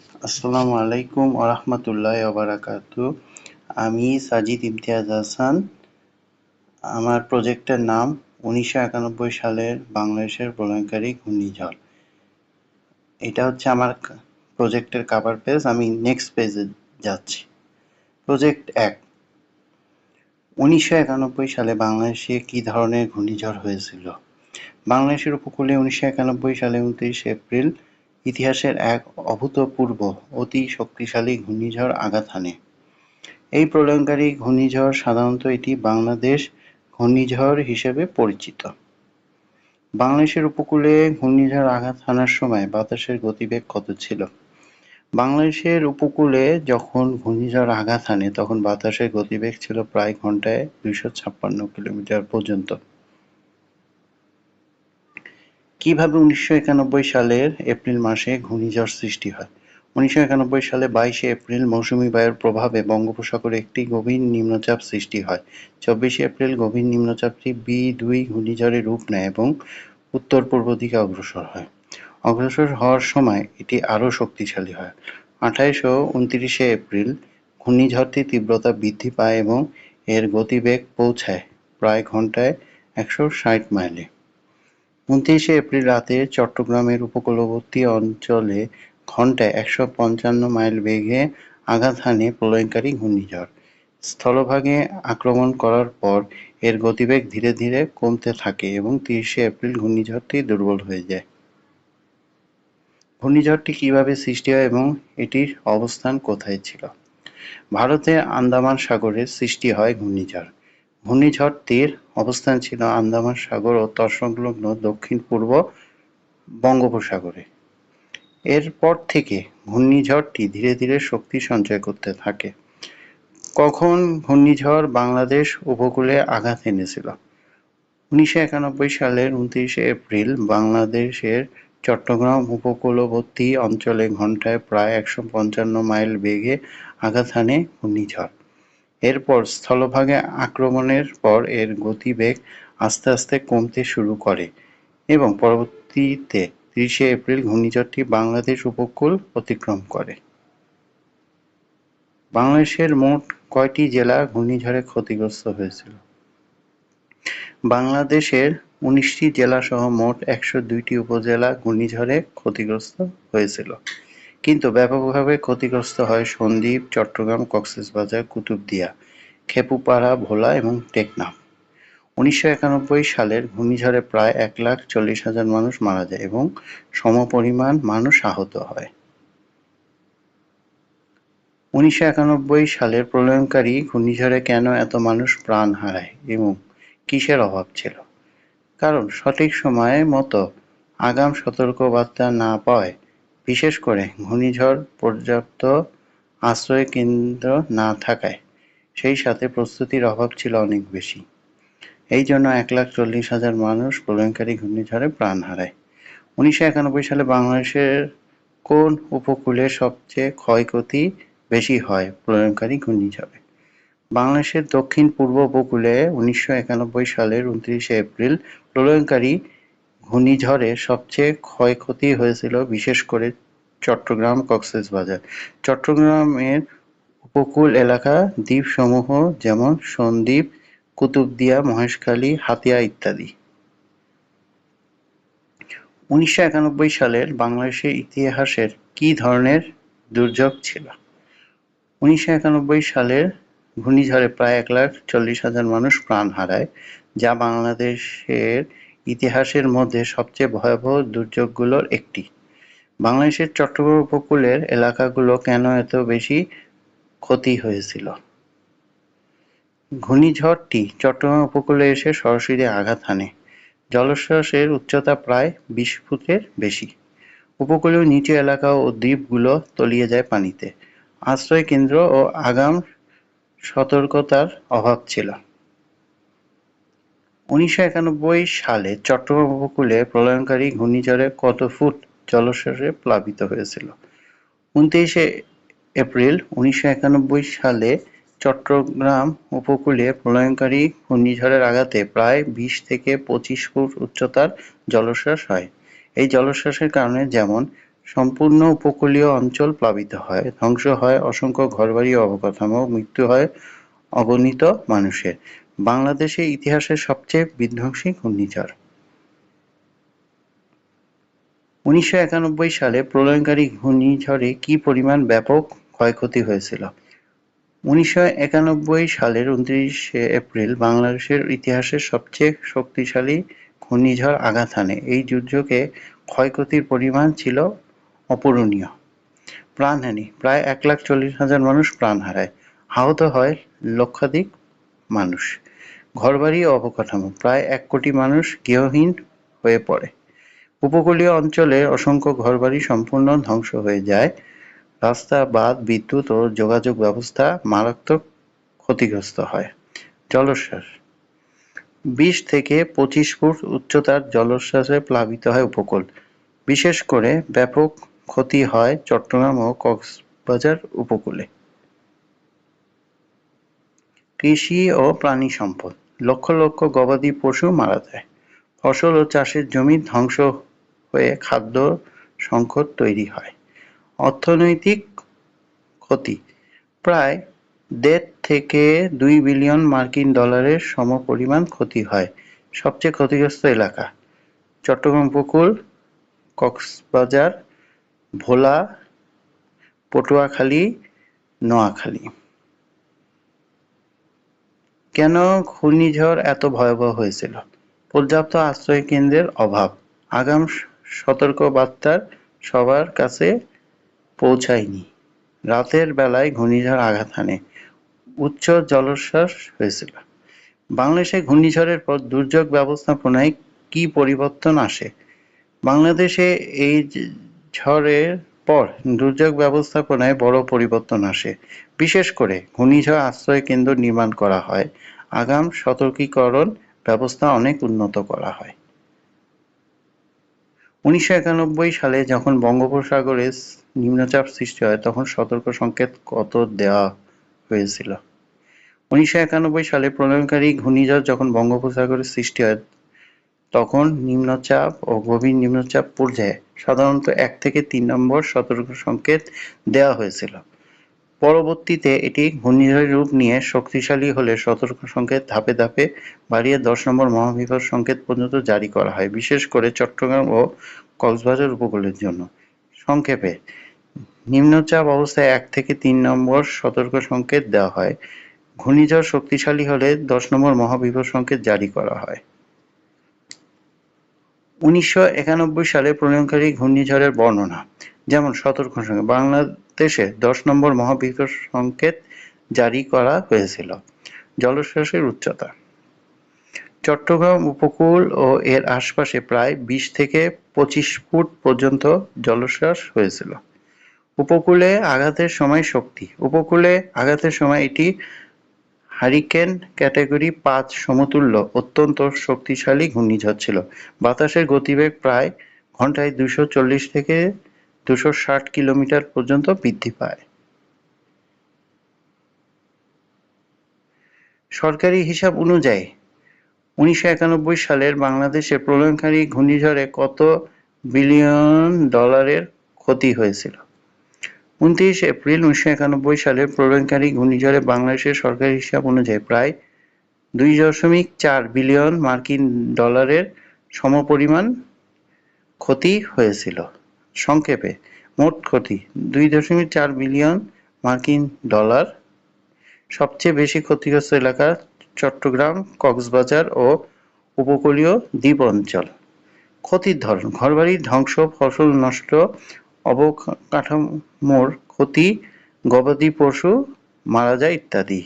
আসসালামু আলাইকুম ওরহমতুল্লাহি ওবারাকাতু। আমি সাজিদ ইমতিয়াজ হাসান। আমার প্রজেক্টের নাম ১৯৯১ সালের বাংলাদেশের প্রলয়ঙ্করী ঘূর্ণিঝড়। এটা হচ্ছে আমার প্রজেক্টের কভার পেজ। আমি নেক্সট পেজে যাচ্ছি। প্রজেক্ট ১। ১৯৯১ সালে বাংলাদেশে কী ধরনের ঘূর্ণিঝড় হয়েছিল? বাংলাদেশের উপকূলে ১৯৯১ সালে ২৯ এপ্রিল ইতিহাসের এক অভূতপূর্ব অতি শক্তিশালী ঘূর্ণিঝড় আঘাত হানে। এই প্রলয়ঙ্করী ঘূর্ণিঝড় সাধারণত এটি বাংলাদেশ ঘূর্ণিঝড় হিসেবে পরিচিত। বাংলাদেশের উপকূলে ঘূর্ণিঝড় আঘাত হানার সময় বাতাসের গতিবেগ কত ছিল? বাংলাদেশের উপকূলে যখন ঘূর্ণিঝড় আঘাত হানে তখন বাতাসের গতিবেগ ছিল প্রায় ঘন্টায় ২৫৬ কিলোমিটার পর্যন্ত। কিভাবে ১৯৯১ সালের এপ্রিল মাসে ঘূর্ণিঝড় সৃষ্টি হয়? ১৯৯১ সালে ২২শে এপ্রিল মৌসুমী বায়ুর প্রভাবে বঙ্গোপসাগরে একটি গভীর নিম্নচাপ সৃষ্টি হয়। ২৪শে এপ্রিল গভীর নিম্নচাপটি বি-২ ঘূর্ণিঝড়ে রূপ নেয় এবং উত্তর-পূর্ব দিকে অগ্রসর হয়। অগ্রসর হওয়ার সময় এটি আরও শক্তিশালী হয়। ২৮ ও ২৯শে এপ্রিল ঘূর্ণিঝড়টির তীব্রতা বৃদ্ধি পায় এবং এর গতিবেগ পৌঁছায় প্রায় ঘন্টায় ১৬০ মাইলে। ২৯শে এপ্রিল রাতে চট্টগ্রামের উপকূলবর্তী অঞ্চলে ঘন্টায় ১৫৫ মাইল বেগে আঘাত হানে প্রলয়ঙ্করী ঘূর্ণিঝড়। স্থলভাগে আক্রমণ করার পর এর গতিবেগ ধীরে ধীরে কমতে থাকে এবং ৩০শে এপ্রিল ঘূর্ণিঝড়টি দুর্বল হয়ে যায়। ঘূর্ণিঝড়টি কিভাবে সৃষ্টি হয় এবং এটির অবস্থান কোথায় ছিল? ভারতের আন্দামান সাগরে সৃষ্টি হয় ঘূর্ণিঝড়। ঘূর্ণিঝড়টির অবস্থান ছিল আন্দামান সাগর ও তৎসংলগ্ন দক্ষিণ-পূর্ব বঙ্গোপসাগরে। এরপর থেকে ঘূর্ণিঝড়টি ধীরে ধীরে শক্তি সঞ্চয় করতে থাকে। কখন ঘূর্ণিঝড় বাংলাদেশ উপকূলে আঘাত এনেছিল? ১৯৯১ সালের ২৯শে এপ্রিল বাংলাদেশের চট্টগ্রাম উপকূলবর্তী অঞ্চলে ঘন্টায় প্রায় ১৫৫ মাইল বেগে আঘাত হানে ঘূর্ণিঝড়। এরপর স্থলভাগে আক্রমণের পর এর গতিবেগ আস্তে আস্তে কমতে শুরু করে এবং পরবর্তীতে ৩০শে এপ্রিল ঘূর্ণিঝড়টি বাংলাদেশ উপকূল অতিক্রম করে। বাংলাদেশের মোট কয়টি জেলা ঘূর্ণিঝড়ে ক্ষতিগ্রস্ত হয়েছিল? বাংলাদেশের ১৯টি জেলাসহ মোট ১০২টি উপজেলা ঘূর্ণিঝড়ে ক্ষতিগ্রস্ত হয়েছিল, কিন্তু ব্যাপকভাবে ক্ষতিগ্রস্ত হয় সন্দ্বীপ, চট্টগ্রাম, কক্সবাজার, কুতুবদিয়া, খেপুপাড়া, ভোলা এবং টেকনাফ। ১৯৯১ সালের ঘূর্ণিঝড়ে প্রায় ১,৪০,০০০ মানুষ মারা যায় এবং সমপরিমাণ মানুষ আহত হয়। ১৯৯১ সালের প্রলয়ঙ্করী ঘূর্ণিঝড়ে কেন এত মানুষ প্রাণ হারায় এবং কিসের অভাব ছিল? কারণ সঠিক সময় মতো আগাম সতর্কবার্তা না পাওয়ায়, বিশেষ করে ঘূর্ণিঝড় পর্যাপ্ত আশ্রয়কেন্দ্র না থাকায়, সেই সাথে প্রস্তুতির অভাব ছিল অনেক বেশি। এই জন্য ১,৪০,০০০ মানুষ প্রলয়ঙ্করী ঘূর্ণিঝড়ে প্রাণ হারায়। ১৯৯১ সালে বাংলাদেশের কোন উপকূলে সবচেয়ে ক্ষয়ক্ষতি বেশি হয় প্রলয়ঙ্করী ঘূর্ণিঝড়ে? বাংলাদেশের দক্ষিণ-পূর্ব উপকূলে ১৯৯১ সালের ২৯শে এপ্রিল প্রলয়ঙ্করী ঘূর্ণিঝড়ে সবচেয়ে ক্ষয়ক্ষতি হয়েছিল বিশেষ করে চট্টগ্রাম, কক্সবাজার। চট্টগ্রামের উপকূল এলাকা দ্বীপসমূহ যেমন সন্দ্বীপ, কুতুবদিয়া, মহেশখালী, হাতিয়া ইত্যাদি। ১৯৯১ সালের বাংলাদেশের ইতিহাসের কী ধরনের দুর্যোগ ছিল? ১৯৯১ সালের ঘূর্ণিঝড়ে প্রায় ১,৪০,০০০ মানুষ প্রাণ হারায়, যা বাংলাদেশের ইতিহাসের মধ্যে সবচেয়ে ভয়াবহ দুর্যোগগুলোর একটি। বাংলাদেশের চট্টগ্রাম উপকূলের এলাকাগুলো কেন এত বেশি ক্ষতি হয়েছিল? ঘূর্ণিঝড়টি চট্টগ্রাম উপকূলে এসে সরাসরি আঘাত হানে। জলোচ্ছ্বাসের উচ্চতা প্রায় ২০ ফুটের বেশি। উপকূলীয় নিচু এলাকা ও দ্বীপগুলো তলিয়ে যায় পানিতে। আশ্রয়কেন্দ্র ও আগাম সতর্কতার অভাব ছিল। ১৯৯১ সালে চট্টগ্রাম উপকূলে প্রলয়ঙ্করী ঘূর্ণিঝড়ে কত ফুট জলোচ্ছ্বাসে প্লাবিত হয়েছিল? ২৯শে এপ্রিল ১৯৯১ সালে চট্টগ্রাম উপকূলে প্রলয়ঙ্করী ঘূর্ণিঝড়ের আঘাতে প্রায় ২০ থেকে ২৫ ফুট উচ্চতার জলোচ্ছ্বাস হয়। এই জলোচ্ছ্বাসের কারণে যেমন সম্পূর্ণ উপকূলীয় অঞ্চল প্লাবিত হয়, ধ্বংস হয় অসংখ্য ঘরবাড়ি ও অবকাঠামো, মৃত্যু হয় অগণিত মানুষের। বাংলাদেশের ইতিহাসের সবচেয়ে বিধ্বংসী ঘূর্ণিঝড়। ১৯৯১ সালে প্রলয়ংকারী ঘূর্ণিঝড়ে কী পরিমাণ ব্যাপক ক্ষয়ক্ষতি হয়েছিল? ১৯৯১ সালের ২৯শে এপ্রিল বাংলাদেশের ইতিহাসের সবচেয়ে শক্তিশালী ঘূর্ণিঝড় আঘাত হানে। এই দুর্যোগে ক্ষয়ক্ষতির পরিমাণ ছিল অপূরণীয়। প্রাণহানি: প্রায় ১,৪০,০০০ মানুষ প্রাণ হারায়, আহত হয় লক্ষাধিক মানুষ। ঘরবাড়ি ও অবকাঠামো: প্রায় ১ কোটি মানুষ গৃহহীন হয়ে পড়ে। উপকূলীয় অঞ্চলে অসংখ্য ঘরবাড়ি সম্পূর্ণ ধ্বংস হয়ে যায়। রাস্তা, বাঁধ, বিদ্যুৎ ও যোগাযোগ ব্যবস্থা মারাত্মক ক্ষতিগ্রস্ত হয়। জলোচ্ছ্বাস: ২০ থেকে ২৫ ফুট উচ্চতার জলোচ্ছ্বাসে প্লাবিত হয় উপকূল। বিশেষ করে ব্যাপক ক্ষতি হয় চট্টগ্রাম ও কক্সবাজার উপকূলে। কৃষি ও প্রাণী সম্পদ: লক্ষ লক্ষ গবাদি পশু মারা যায়। ফসল ও চাষের জমি ধ্বংস হয়ে খাদ্য সংকট তৈরি হয়। অর্থনৈতিক ক্ষতি: প্রায় ১.৫ থেকে ২ বিলিয়ন মার্কিন ডলারের সমপরিমাণ ক্ষতি হয়। সবচেয়ে ক্ষতিগ্রস্ত এলাকা: চট্টগ্রাম উপকূল, কক্সবাজার, ভোলা, পটুয়াখালী, নোয়াখালী। কেন ঘূর্ণিঝড় এত ভয়াবহ হয়েছিল? পর্যাপ্ত আশ্রয়কেন্দ্রের অভাব, আগাম সতর্কবার্তা সবার কাছে পৌঁছায়নি, রাতের বেলায় ঘূর্ণিঝড় আঘাত হানে, উচ্চ জলোচ্ছ্বাস হয়েছিল। বাংলাদেশে ঘূর্ণিঝড়ের পর দুর্যোগ ব্যবস্থাপনায় কী পরিবর্তন আসে? বাংলাদেশে এই ঝড়ের পর দুর্যোগ ব্যবস্থাপনায় বড় পরিবর্তন আসে। বিশেষ করে ঘূর্ণিঝড় আশ্রয় কেন্দ্র নির্মাণ করা হয়, আগাম সতর্কীকরণ ব্যবস্থা অনেক উন্নত করা হয়। ১৯৯১ সালে যখন বঙ্গোপসাগরে নিম্নচাপ সৃষ্টি হয় তখন সতর্ক সংকেত কত দেওয়া হয়েছিল? ১৯৯১ সালে প্রলয়ংকারী ঘূর্ণিঝড় যখন বঙ্গোপসাগরে সৃষ্টি হয় তখন নিম্নচাপ ও গভীর নিম্নচাপ পর্যায়ে সাধারণত ১ থেকে ৩ নম্বর সতর্ক সংকেত দেওয়া হয়েছিল। পরবর্তীতে এটি ঘূর্ণিঝড়ের রূপ নিয়ে শক্তিশালী হলে সতর্ক সংকেত ধাপে ধাপে বাড়িয়ে ১০ নম্বর মহাবিপদ সংকেত পর্যন্ত জারি করা হয়, বিশেষ করে চট্টগ্রাম ও কক্সবাজার উপকূলের জন্য। সংক্ষেপে, নিম্নচাপ অবস্থায় ১ থেকে ৩ নম্বর সতর্ক সংকেত দেওয়া হয়। ঘূর্ণিঝড় শক্তিশালী হলে ১০ নম্বর মহাবিপদ সংকেত জারি করা হয়। ১৯৯১ সালে প্রলয়ংকারী ঘূর্ণিঝড়ের বর্ণনা, যেমন সতর্ক সংকেত: বাংলাদেশে ১০ নম্বর মহাবিপদ সংকেত জারি করা হয়েছিল। জলোচ্ছ্বাসের উচ্চতা: চট্টগ্রাম উপকূল ও এর আশপাশে প্রায় ২০ থেকে ২৫ ফুট পর্যন্ত জলোচ্ছ্বাস হয়েছিল। উপকূলে আঘাতের সময় শক্তি: উপকূলে আঘাতের সময় এটি হারিকেন ক্যাটেগরি ৫ সমতুল্য অত্যন্ত শক্তিশালী ঘূর্ণিঝড় ছিল। বাতাসের গতিবেগ প্রায় ঘন্টায় ২৪০ থেকে ২৬০ কিলোমিটার পর্যন্ত বৃদ্ধি পায়। সরকারি হিসাব অনুযায়ী ১৯৯১ সালের বাংলাদেশে প্রলয়ংকারী ঘূর্ণিঝড়ে কত বিলিয়ন ডলারের ক্ষতি হয়েছিল? ২৯ এপ্রিল ১৯৯১ সালে প্রলয়ংকারী ঘূর্ণিঝড়ে বাংলাদেশের সরকারি হিসাব অনুযায়ী প্রায় ২.৪ বিলিয়ন মার্কিন ডলারের সমপরিমাণ ক্ষতি হয়েছিল। সংক্ষেপে, মোট ক্ষতি ২.৪ বিলিয়ন মার্কিন ডলার। সবচেয়ে বেশি ক্ষতিগ্রস্ত এলাকা চট্টগ্রাম, কক্সবাজার ও উপকূলীয় দ্বীপ অঞ্চল। ক্ষতির ধরন: ঘরবাড়ি ধ্বংস, ফসল নষ্ট, অবকাঠামোর ক্ষতি, গবাদি পশু মারা যায় ইত্যাদি।